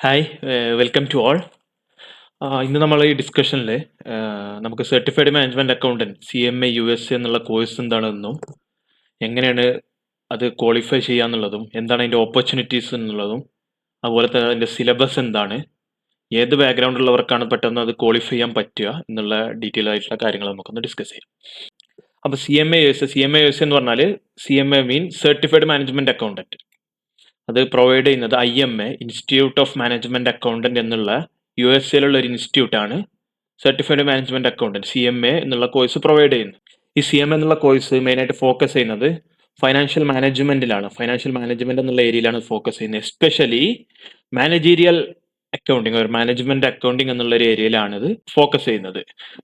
Hi welcome to all. ഇന്ന് നമ്മൾ ഈ ഡിസ്കഷനിൽ നമുക്ക് certified management accountant CMA US എന്നുള്ള കോഴ്സ് എന്താണെന്നും എങ്ങനെയാണ് അത് ക്വാളിഫൈ ചെയ്യാന്നുള്ളതും എന്താണ് അതിൻ്റെ ഓപ്പർച്യൂണിറ്റീസ് എന്നുള്ളതും അതുപോലെ തന്നെ അതിൻ്റെ സിലബസ് എന്താണ്, ഏത് ബാക്ക്ഗ്രൗണ്ട് ഉള്ളവർക്കാണ് പെട്ടെന്ന് അത് ക്വാളിഫൈ ചെയ്യാൻ പറ്റുക എന്നുള്ള ഡീറ്റെയിൽ ആയിട്ടുള്ള കാര്യങ്ങൾ നമുക്കൊന്ന് ഡിസ്കസ് ചെയ്യാം. അപ്പോൾ CMA US എന്ന് പറഞ്ഞാൽ CMA മീൻ സർട്ടിഫൈഡ് മാനേജ്മെന്റ് അക്കൗണ്ടന്റ്. അത് പ്രൊവൈഡ് ചെയ്യുന്നത് IMA institute of management accountant എന്നുള്ള USA ഒരു ഇൻസ്റ്റിറ്റ്യൂട്ട് ആണ് സർട്ടിഫൈഡ് മാനേജ്മെന്റ് അക്കൗണ്ടന്റ് CMA എന്നുള്ള കോഴ്സ് പ്രൊവൈഡ് ചെയ്യുന്നത്. ഈ CMA എന്നുള്ള കോഴ്സ് മെയിനായിട്ട് ഫോക്കസ് ചെയ്യുന്നത് ഫൈനാൻഷ്യൽ മാനേജ്മെന്റിലാണ്. ഫൈനാൻഷ്യൽ മാനേജ്മെന്റ് എന്നുള്ള ഏരിയയിലാണ് ഫോക്കസ് ചെയ്യുന്നത്. എസ്പെഷ്യലി മാനേജീരിയൽ അക്കൗണ്ടിങ് ഒരു മാനേജ്മെന്റ് അക്കൗണ്ടിങ് എന്നുള്ള ഒരു ഏരിയയിലാണ് ഇത് ഫോക്കസ് ചെയ്യുന്നത്.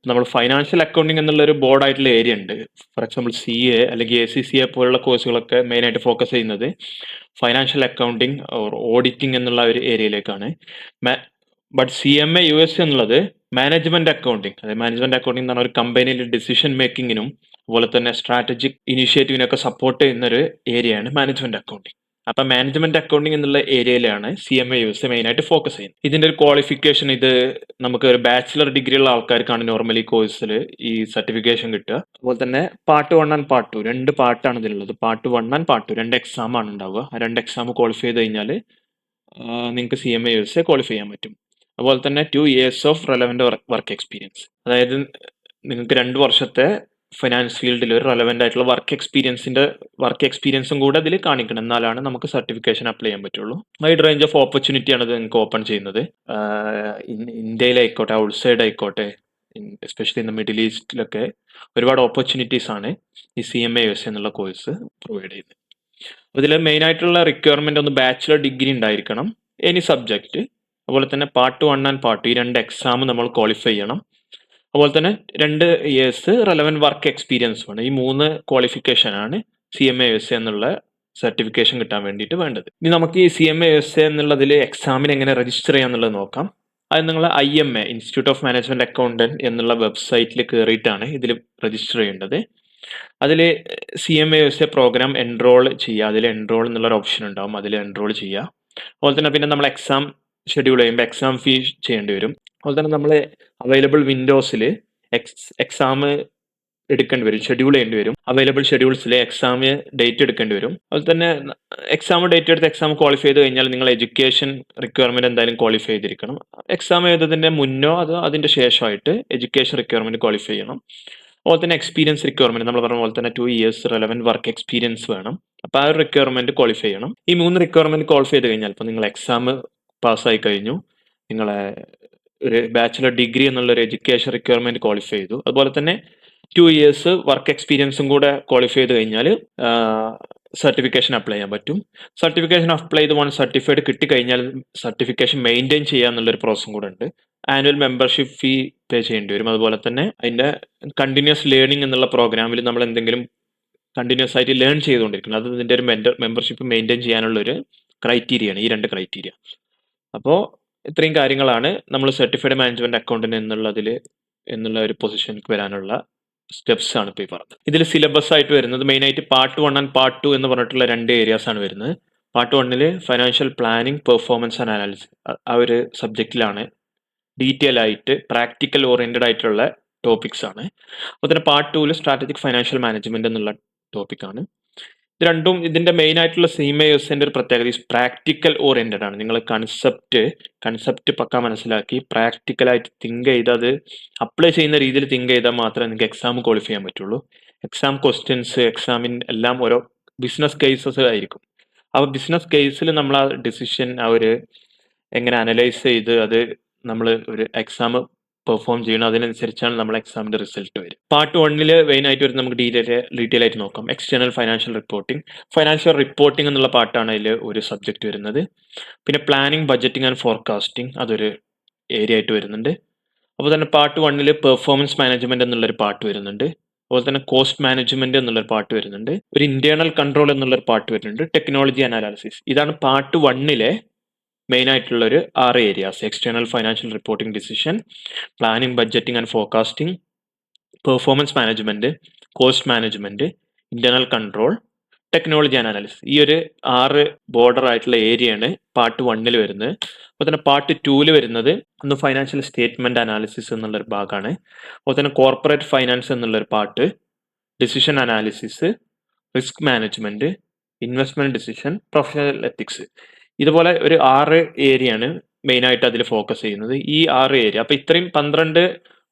നമ്മൾ ഫൈനാൻഷ്യൽ അക്കൗണ്ടിങ് എന്നുള്ള ഒരു ബോർഡ് ആയിട്ടുള്ള ഏരിയ ഉണ്ട്. ഫോർ എക്സാമ്പിൾ CA അല്ലെങ്കിൽ ACCA പോലുള്ള കോഴ്സുകളൊക്കെ മെയിനായിട്ട് ഫോക്കസ് ചെയ്യുന്നത് ഫൈനാൻഷ്യൽ അക്കൗണ്ടിങ് ഓർ ഓഡിറ്റിംഗ് എന്നുള്ള ഒരു ഏരിയയിലേക്കാണ്. ബട്ട് CMA US എന്നുള്ളത് മാനേജ്മെന്റ് അക്കൗണ്ടിങ്, അതായത് മാനേജ്മെന്റ് അക്കൗണ്ടിങ് എന്ന് പറഞ്ഞാൽ ഒരു കമ്പനിയിൽ ഡിസിഷൻ മേക്കിങ്ങിനും അതുപോലെ തന്നെ സ്ട്രാറ്റജിക് ഇനിഷ്യേറ്റീവിനൊക്കെ സപ്പോർട്ട് ചെയ്യുന്ന ഒരു ഏരിയയാണ് മാനേജ്മെന്റ് അക്കൗണ്ടിങ്. അപ്പൊ മാനേജ്മെന്റ് അക്കൗണ്ടിങ് എന്നുള്ള ഏരിയയിലാണ് CMA US മെയിനായിട്ട് ഫോക്കസ് ചെയ്യുന്നത്. ഇതിന്റെ ഒരു ക്വാളിഫിക്കേഷൻ, ഇത് നമുക്ക് ഒരു ബാച്ചിലർ ഡിഗ്രി ഉള്ള ആൾക്കാർക്കാണ് നോർമലി കോഴ്സിൽ ഈ സർട്ടിഫിക്കേഷൻ കിട്ടുക. അതുപോലെ തന്നെ പാർട്ട് 1 ആൻഡ് പാർട്ട് 2 രണ്ട് പാർട്ടാണ് ഇതിലുള്ളത്. പാർട്ട് 1 ആൻഡ് പാർട്ട് 2 രണ്ട് എക്സാം ആണ് ഉണ്ടാവുക. ആ രണ്ട് എക്സാം ക്വാളിഫൈ ചെയ്ത് കഴിഞ്ഞാൽ നിങ്ങൾക്ക് CMA US ക്വാളിഫൈ ചെയ്യാൻ പറ്റും. അതുപോലെ തന്നെ 2 years of relevant work experience, അതായത് നിങ്ങൾക്ക് 2 വർഷത്തെ ഫൈനാൻസ് ഫീൽഡിൽ ഒരു റെലവെന്റ് ആയിട്ടുള്ള വർക്ക് എക്സ്പീരിയൻസും കൂടെ അതിൽ കാണിക്കണം. എന്നാലാണ് നമുക്ക് സർട്ടിഫിക്കേഷൻ അപ്ലൈ ചെയ്യാൻ പറ്റുള്ളൂ. വൈഡ് റേഞ്ച് ഓഫ് ഓപ്പർച്യൂണിറ്റി ആണ് ഇത് നിങ്ങൾക്ക് ഓപ്പൺ ചെയ്യുന്നത്. ഇന്ത്യയിലായിക്കോട്ടെ ഔട്ട്സൈഡ് ആയിക്കോട്ടെ, എസ്പെഷ്യലി ഇൻ മിഡിൽ ഈസ്റ്റിലൊക്കെ ഒരുപാട് ഓപ്പർച്യൂണിറ്റീസ് ആണ് ഈ CMA US എന്നുള്ള കോഴ്സ് പ്രൊവൈഡ് ചെയ്യുന്നത്. ഇതിൽ മെയിൻ ആയിട്ടുള്ള റിക്വയർമെന്റ് ഒന്ന് ബാച്ചിലർ ഡിഗ്രി ഉണ്ടായിരിക്കണം, എനി സബ്ജക്റ്റ്. അതുപോലെ തന്നെ പാർട്ട് 1 ആൻഡ് പാർട്ട് 2 ഈ രണ്ട് എക്സാം നമ്മൾ ക്വാളിഫൈ ചെയ്യണം. അതുപോലെ തന്നെ 2 years റെലവെന്റ് വർക്ക് എക്സ്പീരിയൻസ് വേണം. ഈ 3 ക്വാളിഫിക്കേഷൻ ആണ് CMA US എന്നുള്ള സർട്ടിഫിക്കേഷൻ കിട്ടാൻ വേണ്ടിയിട്ട് വേണ്ടത്. ഇനി നമുക്ക് ഈ CMA US എന്നുള്ളതിൽ എക്സാമിന് എങ്ങനെ രജിസ്റ്റർ ചെയ്യാന്നുള്ളത് നോക്കാം. അത് നിങ്ങൾ IMA institute of management accountant എന്നുള്ള വെബ്സൈറ്റിൽ കയറിയിട്ടാണ് ഇതിൽ രജിസ്റ്റർ ചെയ്യേണ്ടത്. അതിൽ CMA US പ്രോഗ്രാം എൻറോൾ ചെയ്യുക. അതിൽ എൻറോൾ എന്നുള്ളൊരു ഓപ്ഷൻ ഉണ്ടാവും, അതിൽ എൻറോൾ ചെയ്യുക. അതുപോലെ തന്നെ പിന്നെ നമ്മൾ എക്സാം ഷെഡ്യൂൾ ചെയ്യുമ്പോൾ എക്സാം ഫീ ചെയ്യേണ്ടി വരും. അതുപോലെ തന്നെ നമ്മൾ അവൈലബിൾ വിൻഡോസിൽ എക്സാം എടുക്കേണ്ടി വരും, ഷെഡ്യൂൾ ചെയ്യേണ്ടി വരും. അവൈലബിൾ ഷെഡ്യൂൾസിൽ എക്സാം ഡേറ്റ് എടുക്കേണ്ടി വരും. അതുപോലെ തന്നെ എക്സാം ഡേറ്റ് എടുത്ത് എക്സാം ക്വാളിഫൈ ചെയ്ത് കഴിഞ്ഞാൽ നിങ്ങൾ എഡ്യൂക്കേഷൻ റിക്വയർമെന്റ് എന്തായാലും ക്വാളിഫൈ ചെയ്തിരിക്കണം. എക്സാം എഴുതുന്നതിന്റെ മുന്നോ അതോ അതിന്റെ ശേഷമായിട്ട് എഡ്യൂക്കേഷൻ റിക്വയർമെന്റ് ക്വാളിഫൈ ചെയ്യണം. അതുപോലെ തന്നെ എക്സ്പീരിയൻസ് റിക്വയർമെന്റ് നമ്മൾ പറഞ്ഞ പോലെ തന്നെ 2 years റെലവെന്റ് വർക്ക് എക്സ്പീരിയൻസ് വേണം. അപ്പോൾ ആ ഒരു റിക്വയർമെന്റ് ക്വാളിഫൈ ചെയ്യണം. ഈ 3 റിക്വയർമെന്റ് ക്വാളിഫൈ ചെയ്ത് കഴിഞ്ഞാൽ ഇപ്പോൾ നിങ്ങൾ എക്സാം പാസ്സായി കഴിഞ്ഞു, നിങ്ങളെ ഒരു ബാച്ചിലർ ഡിഗ്രി എന്നുള്ള ഒരു എഡ്യൂക്കേഷൻ റിക്വയർമെന്റ് ക്വാളിഫൈ ചെയ്തു, അതുപോലെ തന്നെ 2 years വർക്ക് എക്സ്പീരിയൻസും കൂടെ ക്വാളിഫൈ ചെയ്ത് കഴിഞ്ഞാൽ സർട്ടിഫിക്കേഷൻ അപ്ലൈ ചെയ്യാൻ പറ്റും. സർട്ടിഫിക്കേഷൻ അപ്ലൈ ചെയ്ത് 1 സർട്ടിഫൈഡ് കിട്ടിക്കഴിഞ്ഞാൽ സർട്ടിഫിക്കേഷൻ മെയിൻറ്റെയിൻ ചെയ്യുക എന്നുള്ളൊരു പ്രോസസ്സും കൂടെ ഉണ്ട്. ആനുവൽ മെമ്പർഷിപ്പ് ഫീ പേ ചെയ്യേണ്ടി വരും. അതുപോലെ തന്നെ അതിന്റെ കണ്ടിന്യൂസ് ലേണിംഗ് എന്നുള്ള പ്രോഗ്രാമിൽ നമ്മൾ എന്തെങ്കിലും കണ്ടിന്യൂസ് ആയിട്ട് ലേൺ ചെയ്തുകൊണ്ടിരിക്കണം. അത് ഇതിന്റെ ഒരു മെമ്പർഷിപ്പ് മെയിൻറ്റെയിൻ ചെയ്യാനുള്ള ഒരു ക്രൈറ്റീരിയ ആണ്, ഈ 2 ക്രൈറ്റീരിയ. അപ്പോൾ ഇത്രയും കാര്യങ്ങളാണ് നമ്മൾ സർട്ടിഫൈഡ് മാനേജ്മെന്റ് അക്കൗണ്ടന്റ് എന്നുള്ള ഒരു പൊസിഷനിലേക്ക് വരാനുള്ള സ്റ്റെപ്സ് ആണ് ഇപ്പോൾ ഈ പറഞ്ഞത്. ഇതിൽ സിലബസ് ആയിട്ട് വരുന്നത് മെയിനായിട്ട് പാർട്ട് 1 ആൻഡ് പാർട്ട് 2 എന്ന് പറഞ്ഞിട്ടുള്ള 2 areas ആണ് വരുന്നത്. Part 1 financial planning, performance and analysis, ആ ഒരു സബ്ജക്റ്റിലാണ് ഡീറ്റെയിൽ ആയിട്ട് പ്രാക്ടിക്കൽ ഓറിയന്റഡ് ആയിട്ടുള്ള ടോപ്പിക്സ് ആണ്. അതുപോലെ തന്നെ പാർട്ട് 2 സ്ട്രാറ്റജിക് ഫൈനാൻഷ്യൽ മാനേജ്മെന്റ് എന്നുള്ള ടോപ്പിക്കാണ്. ഇത് രണ്ടും ഇതിന്റെ മെയിൻ ആയിട്ടുള്ള CMA US ഒരു പ്രത്യേകത പ്രാക്ടിക്കൽ ഓറിയന്റഡ് ആണ്. നിങ്ങൾ കൺസെപ്റ്റ് പക്ക മനസ്സിലാക്കി പ്രാക്ടിക്കലായിട്ട് തിങ്ക് ചെയ്ത് അത് അപ്ലൈ ചെയ്യുന്ന രീതിയിൽ തിങ്ക് ചെയ്താൽ മാത്രമേ നിങ്ങൾക്ക് എക്സാം ക്വാളിഫൈ ചെയ്യാൻ പറ്റുള്ളൂ. എക്സാം ക്വസ്റ്റ്യൻസ് എക്സാമിന് എല്ലാം ഓരോ ബിസിനസ് കേസസ് ആയിരിക്കും. അപ്പോൾ ബിസിനസ് കേസിൽ നമ്മൾ ആ ഡിസിഷൻ എങ്ങനെ അനലൈസ് ചെയ്ത് അത് നമ്മൾ ഒരു എക്സാം പെർഫോം ചെയ്യണം, അതിനനുസരിച്ചാണ് നമ്മൾ എക്സാമിന്റെ റിസൾട്ട് വരും. പാർട്ട് 1 മെയിൻ ആയിട്ട് വരുന്നത് നമുക്ക് ഡീറ്റെയിൽ ആയിട്ട് നോക്കാം. എക്സ്റ്റേണൽ ഫൈനാൻഷ്യൽ റിപ്പോർട്ടിംഗ് എന്നുള്ള പാർട്ടാണ് അതിൽ ഒരു സബ്ജക്ട് വരുന്നത്. പിന്നെ പ്ലാനിങ്, ബഡ്ജറ്റിംഗ് ആൻഡ് ഫോർകാസ്റ്റിംഗ് അതൊരു ഏരിയ ആയിട്ട് വരുന്നുണ്ട്. അപ്പോൾ തന്നെ പാർട്ട് 1 പെർഫോമൻസ് മാനേജ്മെന്റ് എന്നുള്ളൊരു പാർട്ട് വരുന്നുണ്ട്. അതുപോലെ തന്നെ കോസ്റ്റ് മാനേജ്മെന്റ് എന്നുള്ളൊരു പാർട്ട് വരുന്നുണ്ട്. ഒരു ഇന്റേണൽ കൺട്രോൾ എന്നുള്ളൊരു പാർട്ട് വരുന്നുണ്ട്. Technology analysis. ഇതാണ് പാർട്ട് 1 മെയിൻ ആയിട്ടുള്ള ഒരു 6 areas: external financial reporting, decision, planning, budgeting and forecasting, performance management, cost management, internal control, technology and analysis. ഈ ഒരു 6 ബോർഡർ ആയിട്ടുള്ള ഏരിയയാണ് പാർട്ട് 1 വരുന്നത്. അപ്പോൾ തന്നെ പാർട്ട് 2 വരുന്നത് ഒന്ന് ഫൈനാൻഷ്യൽ സ്റ്റേറ്റ്മെന്റ് അനാലിസിസ് എന്നുള്ളൊരു ഭാഗമാണ്. അപ്പോൾ തന്നെ കോർപ്പറേറ്റ് ഫൈനാൻസ് എന്നുള്ളൊരു part, decision analysis, risk management, investment decision, professional ethics. ഇതുപോലെ ഒരു 6 ഏരിയയാണ് മെയിൻ ആയിട്ട് അതിൽ ഫോക്കസ് ചെയ്യുന്നത്. ഈ 6 ഏരിയ, അപ്പോൾ ഇത്രയും 12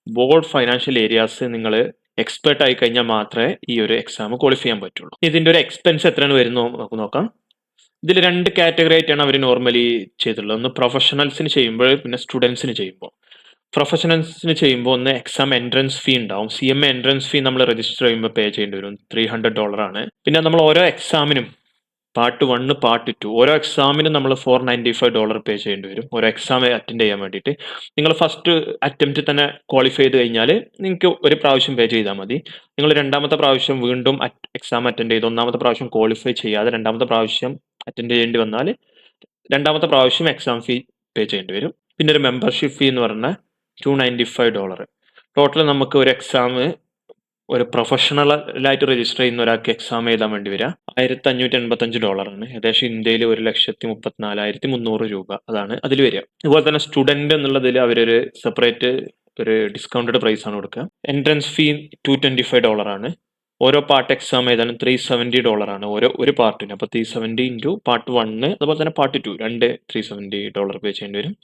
ബോർഡ് ഫൈനാൻഷ്യൽ ഏരിയാസ് നിങ്ങൾ എക്സ്പെർട്ട് ആയി കഴിഞ്ഞാൽ മാത്രമേ ഈ ഒരു എക്സാം ക്വാളിഫൈ ചെയ്യാൻ പറ്റുള്ളൂ. ഇതിന്റെ ഒരു എക്സ്പെൻസ് എത്രയാണ് വരുന്നത് നമുക്ക് നോക്കാം. ഇതിൽ 2 കാറ്റഗറി ആയിട്ടാണ് അവർ നോർമലി ചെയ്തിട്ടുള്ളത്. ഒന്ന് പ്രൊഫഷണൽസിന് ചെയ്യുമ്പോൾ, പിന്നെ സ്റ്റുഡൻസിന് ചെയ്യുമ്പോൾ. പ്രൊഫഷണൽസിന് ചെയ്യുമ്പോൾ ഒന്ന് എക്സാം എൻട്രൻസ് ഫീ ഉണ്ടാവും. CMA എൻട്രൻസ് ഫീ നമ്മൾ രജിസ്റ്റർ ചെയ്യുമ്പോൾ പേ ചെയ്യേണ്ടി വരും, $300 ആണ്. പിന്നെ നമ്മൾ ഓരോ എക്സാമിനും പാർട്ട് 1, പാർട്ട് 2 ഓരോ എക്സാമിനും നമ്മൾ $495 പേ ചെയ്യേണ്ടി വരും, ഓരോ എക്സാം അറ്റൻഡ് ചെയ്യാൻ വേണ്ടിയിട്ട്. നിങ്ങൾ ഫസ്റ്റ് അറ്റംപ്റ്റ് തന്നെ ക്വാളിഫൈ ചെയ്ത് കഴിഞ്ഞാൽ നിങ്ങൾക്ക് ഒരു പ്രാവശ്യം പേ ചെയ്താൽ മതി. നിങ്ങൾ രണ്ടാമത്തെ പ്രാവശ്യം വീണ്ടും എക്സാം അറ്റൻഡ് ചെയ്ത് ഒന്നാമത്തെ പ്രാവശ്യം ക്വാളിഫൈ ചെയ്യാതെ രണ്ടാമത്തെ പ്രാവശ്യം അറ്റൻഡ് ചെയ്യേണ്ടി വന്നാൽ രണ്ടാമത്തെ പ്രാവശ്യം എക്സാം ഫീ പേ ചെയ്യേണ്ടി വരും. പിന്നെ ഒരു മെമ്പർഷിപ്പ് ഫീ എന്ന് പറഞ്ഞാൽ $295. ടോട്ടൽ നമുക്ക് ഒരു എക്സാം, ഒരു പ്രൊഫഷണലായിട്ട് രജിസ്റ്റർ ചെയ്യുന്ന ഒരാൾക്ക് എക്സാം എഴുതാൻ വേണ്ടി വരിക $1585 ആണ്. ഏകദേശം ഇന്ത്യയിൽ 1,34,300 രൂപ അതാണ് അതിൽ വരിക. അതുപോലെ തന്നെ സ്റ്റുഡന്റ് എന്നുള്ളതിൽ അവരൊരു സെപ്പറേറ്റ് ഒരു ഡിസ്കൗണ്ടഡ് പ്രൈസ് ആണ് കൊടുക്കുക. എൻട്രൻസ് ഫീ $225 ആണ്. ഓരോ പാർട്ട് എക്സാം എഴുതാനും $370 ആണ് ഒരു പാർട്ടിന്. അപ്പോൾ 370 ഇൻറ്റു പാർട്ട് 1, അതുപോലെ തന്നെ പാർട്ട് 2 രണ്ട് $370 പേ ചെയ്യേണ്ടി വരും.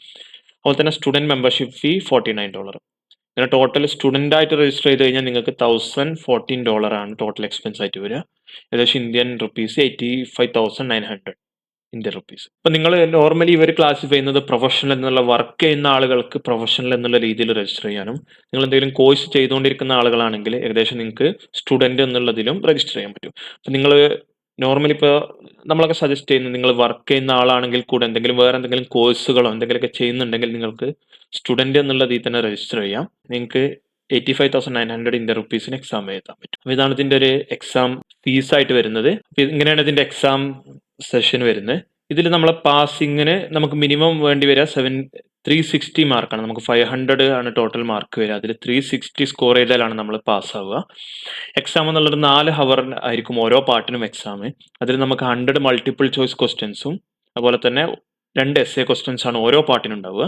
അതുപോലെ തന്നെ സ്റ്റുഡൻറ് മെമ്പർഷിപ്പ് ഫീ $49. അങ്ങനെ ടോട്ടൽ സ്റ്റുഡൻ്റ് ആയിട്ട് രജിസ്റ്റർ ചെയ്ത് കഴിഞ്ഞാൽ നിങ്ങൾക്ക് $1,014 ആണ് ടോട്ടൽ എക്സ്പെൻസ് ആയിട്ട് വരിക. ഏകദേശം ഇന്ത്യൻ റുപ്പീസ് 85,900 ഇന്ത്യൻ റുപ്പീസ്. അപ്പം നിങ്ങൾ നോർമലി ഇവർ ക്ലാസിഫൈ ചെയ്യുന്നത് പ്രൊഫഷണൽ എന്നുള്ള വർക്ക് ചെയ്യുന്ന ആളുകൾക്ക് പ്രൊഫഷണൽ എന്നുള്ള രീതിയിൽ രജിസ്റ്റർ ചെയ്യാനും, നിങ്ങൾ എന്തെങ്കിലും കോഴ്സ് ചെയ്തുകൊണ്ടിരിക്കുന്ന ആളുകളാണെങ്കിൽ ഏകദേശം നിങ്ങൾക്ക് സ്റ്റുഡൻറ് എന്നുള്ളതിലും രജിസ്റ്റർ ചെയ്യാൻ പറ്റും. അപ്പം നിങ്ങൾ നോർമലി ഇപ്പോൾ നമ്മളൊക്കെ സജസ്റ്റ് ചെയ്യുന്നത്, നിങ്ങൾ വർക്ക് ചെയ്യുന്ന ആളാണെങ്കിൽ കൂടെ വേറെ എന്തെങ്കിലും കോഴ്സുകളോ എന്തെങ്കിലുമൊക്കെ ചെയ്യുന്നുണ്ടെങ്കിൽ നിങ്ങൾക്ക് സ്റ്റുഡൻറ് എന്നുള്ളതിൽ തന്നെ രജിസ്റ്റർ ചെയ്യാം. നിങ്ങൾക്ക് 85,900 ഇന്ത്യൻ റുപ്പീസിന് എക്സാം എഴുതാൻ പറ്റും. അപ്പോൾ ഇതാണ് ഇതിൻ്റെ ഒരു എക്സാം ഫീസായിട്ട് വരുന്നത്. അപ്പോൾ ഇങ്ങനെയാണ് ഇതിൻ്റെ എക്സാം സെഷൻ വരുന്നത്. ഇതിൽ നമ്മളെ പാസിങ്ങിന് നമുക്ക് മിനിമം വേണ്ടി വരിക 360 മാർക്കാണ്. നമുക്ക് 500 ആണ് ടോട്ടൽ മാർക്ക് വരിക. അതിൽ 360 സ്കോർ ചെയ്താലാണ് നമ്മൾ പാസ്സാവുക. എക്സാം എന്നുള്ളത് 4 ഹവർ ആയിരിക്കും ഓരോ പാർട്ടിനും എക്സാം. അതിൽ നമുക്ക് 100 മൾട്ടിപ്പിൾ ചോയ്സ് ക്വസ്റ്റ്യൻസും അതുപോലെ തന്നെ 2 essay ക്വസ്റ്റ്യൻസ് ആണ് ഓരോ പാർട്ടിനും ഉണ്ടാവുക.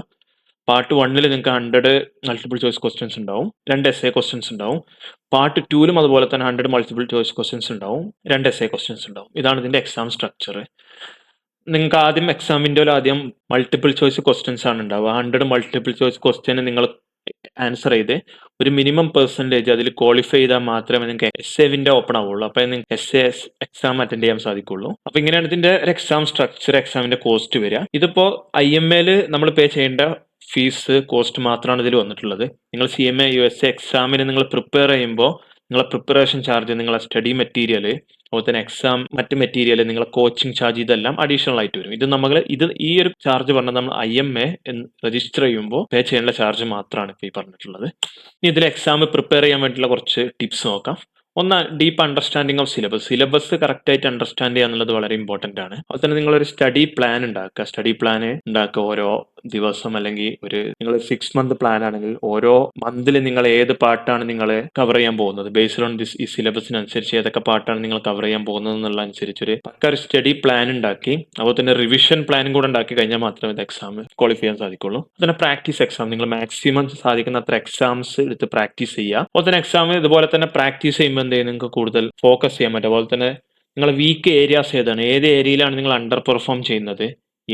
പാർട്ട് 1 നിങ്ങൾക്ക് 100 മൾട്ടിപ്പിൾ ചോയ്സ് ക്വസ്റ്റ്യൻസ് ഉണ്ടാവും, 2 essay ക്വസ്റ്റ്യൻസ് ഉണ്ടാവും. പാർട്ട് 2 അതുപോലെ തന്നെ 100 മൾട്ടിപ്പിൾ ചോയ്സ് ക്വസ്റ്റ്യൻസ് ഉണ്ടാവും, 2 essay ക്വസ്റ്റ്യൻസ് ഉണ്ടാവും. ഇതാണ് ഇതിന്റെ എക്സാം സ്ട്രക്ചർ. നിങ്ങൾക്ക് ആദ്യം എക്സാമിൻ്റെ ആദ്യം മൾട്ടിപ്പിൾ ചോയ്സ് ക്വസ്റ്റ്യൻസ് ആണ് ഉണ്ടാവുക. 100 മൾട്ടിപ്പിൾ ചോയ്സ് ക്വസ്റ്റ്യൻ നിങ്ങൾ ആൻസർ ചെയ്ത് ഒരു മിനിമം പെർസെൻറ്റേജ് അതിൽ ക്വാളിഫൈ ചെയ്താൽ മാത്രമേ നിങ്ങൾക്ക് essay വിൻഡോ ഓപ്പൺ ആവുള്ളൂ. അപ്പോൾ നിങ്ങൾക്ക് essay എക്സാം അറ്റൻഡ് ചെയ്യാൻ സാധിക്കുള്ളൂ. അപ്പോൾ ഇങ്ങനെയാണ് ഇതിന്റെ ഒരു എക്സാം സ്ട്രക്ചർ, എക്സാമിന്റെ കോസ്റ്റ് വരിക. ഇതിപ്പോൾ IMAയിൽ നമ്മൾ പേ ചെയ്യേണ്ട ഫീസ് കോസ്റ്റ് മാത്രമാണ് ഇതിൽ വന്നിട്ടുള്ളത്. നിങ്ങൾ CMA USA എക്സാമിന് നിങ്ങൾ പ്രിപ്പയർ ചെയ്യുമ്പോൾ നിങ്ങളെ പ്രിപ്പറേഷൻ ചാർജ്, നിങ്ങളെ സ്റ്റഡി മെറ്റീരിയൽ, അതുപോലെ തന്നെ എക്സാം മറ്റ് മെറ്റീരിയൽ, നിങ്ങളെ കോച്ചിങ് ചാർജ്, ഇതെല്ലാം അഡീഷണൽ ആയിട്ട് വരും. ഇത് ഈ ഒരു ചാർജ് പറഞ്ഞാൽ നമ്മൾ IMA രജിസ്റ്റർ ചെയ്യുമ്പോൾ പേ ചെയ്യേണ്ട ചാർജ് മാത്രമാണ് ഇപ്പോൾ ഈ പറഞ്ഞിട്ടുള്ളത്. ഇനി ഇതിൽ എക്സാം പ്രിപ്പയർ ചെയ്യാൻ വേണ്ടിയിട്ടുള്ള കുറച്ച് ടിപ്സ് നോക്കാം. ഒന്ന്, deep understanding of syllabus correct ആയിട്ട് അണ്ടർസ്റ്റാൻഡ് ചെയ്യുക എന്നുള്ളത് വളരെ ഇമ്പോർട്ടൻ്റ് ആണ്. അതുപോലെ തന്നെ നിങ്ങളൊരു സ്റ്റഡി പ്ലാൻ ഉണ്ടാക്കുക. ഓരോ ദിവസം അല്ലെങ്കിൽ നിങ്ങൾ 6 month പ്ലാൻ ആണെങ്കിൽ ഓരോ മന്തിൽ നിങ്ങൾ ഏത് പാർട്ടാണ് നിങ്ങൾ കവർ ചെയ്യാൻ പോകുന്നത്, ബേസ്ഡ് ഓൺ ഈ സിലബസിനനുസരിച്ച് ഏതൊക്കെ പാർട്ടാണ് നിങ്ങൾ കവർ ചെയ്യാൻ പോകുന്നത് എന്നുള്ള അനുസരിച്ച് ഒരു സ്റ്റഡി പ്ലാൻ ഉണ്ടാക്കി അതുപോലെ തന്നെ റിവിഷൻ പ്ലാനും കൂടെ ഉണ്ടാക്കി കഴിഞ്ഞാൽ മാത്രമേ ഇത് എക്സാം ക്വാളിഫൈ ചെയ്യാൻ സാധിക്കുള്ളൂ. അതുപോലെ പ്രാക്ടീസ് എക്സാം, നിങ്ങൾ മാക്സിമം സാധിക്കുന്ന അത്ര എക്സാംസ് എടുത്ത് പ്രാക്ടീസ് ചെയ്യുക. അതുപോലെ തന്നെ എക്സാം ഇതുപോലെ തന്നെ പ്രാക്ടീസ് ചെയ്യുമ്പോൾ നിങ്ങൾക്ക് കൂടുതൽ ഫോക്കസ് ചെയ്യാൻ പറ്റും. അതുപോലെ തന്നെ നിങ്ങളെ വീക്ക് ഏരിയാസ് ഏതാണ്, ഏത് ഏരിയയിലാണ് നിങ്ങൾ അണ്ടർ പെർഫോം ചെയ്യുന്നത്,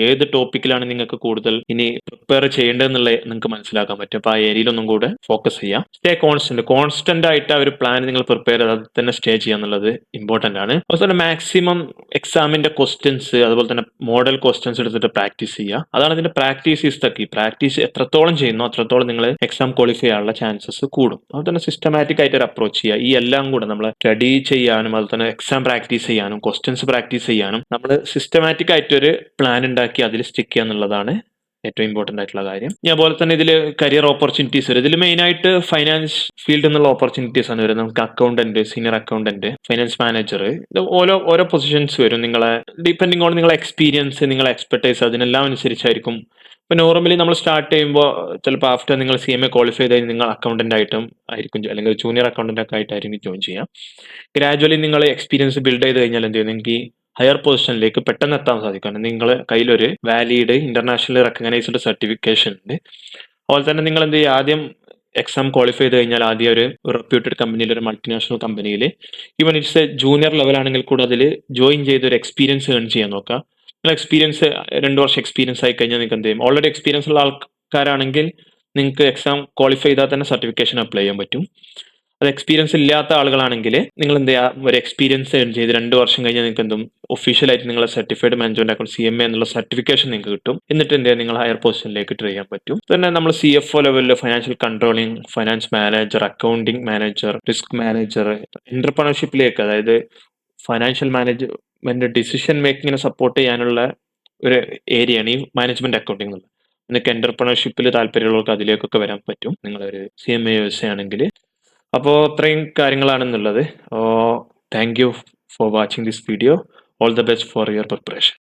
ഏത് ടോപ്പിക്കിലാണ് നിങ്ങൾക്ക് കൂടുതൽ ഇനി പ്രിപ്പയർ ചെയ്യേണ്ടതെന്നുള്ളത് നിങ്ങൾക്ക് മനസ്സിലാക്കാൻ പറ്റും. അപ്പോൾ ആ ഏരിയയിലൊന്നും കൂടെ ഫോക്കസ് ചെയ്യാം. സ്റ്റേ കോൺസ്റ്റന്റ് ആയിട്ട് ആ ഒരു പ്ലാൻ നിങ്ങൾ പ്രിപ്പയർ ചെയ്ത് അത് തന്നെ സ്റ്റേ ചെയ്യുക എന്നുള്ളത് ഇമ്പോർട്ടൻ്റ് ആണ്. അതുപോലെ മാക്സിമം എക്സാമിന്റെ ക്വസ്റ്റ്യൻസ് അതുപോലെ തന്നെ മോഡൽ ക്വസ്റ്റ്യൻസ് എടുത്തിട്ട് പ്രാക്ടീസ് ചെയ്യുക. അതാണ് ഇതിന്റെ practice is the key. Practice എത്രത്തോളം ചെയ്യുന്നു അത്രത്തോളം നിങ്ങൾ എക്സാം ക്വാളിഫൈ ചെയ്യാനുള്ള ചാൻസസ് കൂടും. അതുപോലെ തന്നെ സിസ്റ്റമാറ്റിക് ആയിട്ട് ഒരു അപ്രോച്ച് ചെയ്യുക. ഈ എല്ലാം കൂടെ നമ്മൾ സ്റ്റഡി ചെയ്യാനും അതുപോലെ തന്നെ എക്സാം പ്രാക്ടീസ് ചെയ്യാനും ക്വസ്റ്റ്യൻസ് പ്രാക്ടീസ് ചെയ്യാനും നമ്മൾ സിസ്റ്റമാറ്റിക് ആയിട്ടൊരു പ്ലാൻ ഉണ്ടാക്കി അതിൽ സ്റ്റിക്ക് ചെയ്യുക എന്നുള്ളതാണ് ഏറ്റവും ഇമ്പോർട്ടൻ്റ് ആയിട്ടുള്ള കാര്യം. അതുപോലെ തന്നെ ഇതിൽ കരിയർ ഓപ്പർച്യൂണിറ്റീസ് വരും. ഇതിൽ മെയിൻ ആയിട്ട് ഫൈനാൻസ് ഫീൽഡ് എന്നുള്ള ഓപ്പർച്യൂണിറ്റീസ് ആണ് വരുന്നത്. നമുക്ക് accountant, senior accountant, finance manager, ഇത് ഓരോ പൊസിഷൻസ് വരും. നിങ്ങളെ ഡിപ്പെൻഡിങ് ഓൺ നിങ്ങളെ എക്സ്പീരിയൻസ്, നിങ്ങളെ എക്സ്പെർട്ടൈസ്, അതിനെല്ലാം അനുസരിച്ചായിരിക്കും ഇപ്പൊ നോർമലി നമ്മൾ സ്റ്റാർട്ട് ചെയ്യുമ്പോൾ ചിലപ്പോൾ ആഫ്റ്റർ നിങ്ങൾ CMA ക്വാളിഫൈ ചെയ്ത് കഴിഞ്ഞാൽ നിങ്ങൾ അക്കൗണ്ടന്റ് ആയിട്ടും ആയിരിക്കും അല്ലെങ്കിൽ ജൂനിയർ അക്കൗണ്ടന്റ് ഒക്കെ ആയിട്ടായിരിക്കും ജോയിൻ ചെയ്യാം. ഗ്രാജുവലി നിങ്ങൾ എക്സ്പീരിയൻസ് ബിൽഡ് ചെയ്ത് കഴിഞ്ഞാൽ എന്ത് ചെയ്യും, നിങ്ങൾക്ക് ഈ ഹയർ പൊസിഷനിലേക്ക് പെട്ടെന്ന് എത്താൻ സാധിക്കും. കാരണം നിങ്ങളെ കയ്യിലൊരു വാലിഡ് ഇന്റർനാഷണലി റെക്കഗ്നൈസ്ഡ് സർട്ടിഫിക്കേഷൻ ഉണ്ട്. അതുപോലെ തന്നെ നിങ്ങൾ എന്ത് ചെയ്യുക, ആദ്യം എക്സാം ക്വാളിഫൈ ചെയ്ത് കഴിഞ്ഞാൽ ആദ്യം ഒരു റെപ്യൂട്ടഡ് കമ്പനിയിൽ, ഒരു മൾട്ടിനാഷണൽ കമ്പനിയിൽ, even it's A junior level ആണെങ്കിൽ കൂടെ അതിൽ ജോയിൻ ചെയ്ത് ഒരു എക്സ്പീരിയൻസ് ഏൺ ചെയ്യാൻ നോക്കുക. നിങ്ങൾ എക്സ്പീരിയൻസ് 2 വർഷം എക്സ്പീരിയൻസ് ആയി കഴിഞ്ഞാൽ നിങ്ങൾക്ക് എന്ത് ചെയ്യും, ഓൾറെഡി എക്സ്പീരിയൻസ് ഉള്ള ആൾക്കാരാണെങ്കിൽ നിങ്ങൾക്ക് എക്സാം ക്വാളിഫൈ ചെയ്താൽ തന്നെ സർട്ടിഫിക്കേഷൻ അപ്ലൈ ചെയ്യാൻ പറ്റും. അത് എക്സ്പീരിയൻസ് ഇല്ലാത്ത ആളുകളാണെങ്കിൽ നിങ്ങൾ എന്ത് ചെയ്യുക, ഒരു എക്സ്പീരിയൻസ് ഏൺ ചെയ്ത് 2 വർഷം കഴിഞ്ഞാൽ നിങ്ങൾക്ക് എന്തും ഒഫീഷ്യലായിട്ട് നിങ്ങളെ സർട്ടിഫൈഡ് മാനേജ്മെന്റ് അക്കൗണ്ട് CMA എന്നുള്ള സർട്ടിഫിക്കേഷൻ നിങ്ങൾക്ക് കിട്ടും. എന്നിട്ട് എന്ത് ചെയ്യുക, നിങ്ങൾ ഹയർ പൊസിഷനിലേക്ക് ട്രൈ ചെയ്യാൻ പറ്റും. തന്നെ നമ്മൾ CFO ലെവലിൽ financial controlling, finance manager, accounting manager, risk manager, എന്റർപ്രണർഷിപ്പിലേക്ക്, അതായത് ഫൈനാൻഷ്യൽ മാനേജ്മെന്റ് ഡിസിഷൻ മേക്കിങ്ങിനെ സപ്പോർട്ട് ചെയ്യാനുള്ള ഒരു ഏരിയയാണ് ഈ മാനേജ്മെന്റ് അക്കൗണ്ടിംഗ് എന്നുള്ളത്. നിങ്ങൾക്ക് എന്റർപ്രണർഷിപ്പിൽ താല്പര്യമുള്ളവർക്ക് അതിലേക്കൊക്കെ വരാൻ പറ്റും നിങ്ങളൊരു CMA ആണെങ്കിൽ. അപ്പോൾ ഇത്രയും കാര്യങ്ങളാണെന്നുള്ളത്. Thank you for watching this video. All the best for your preparation.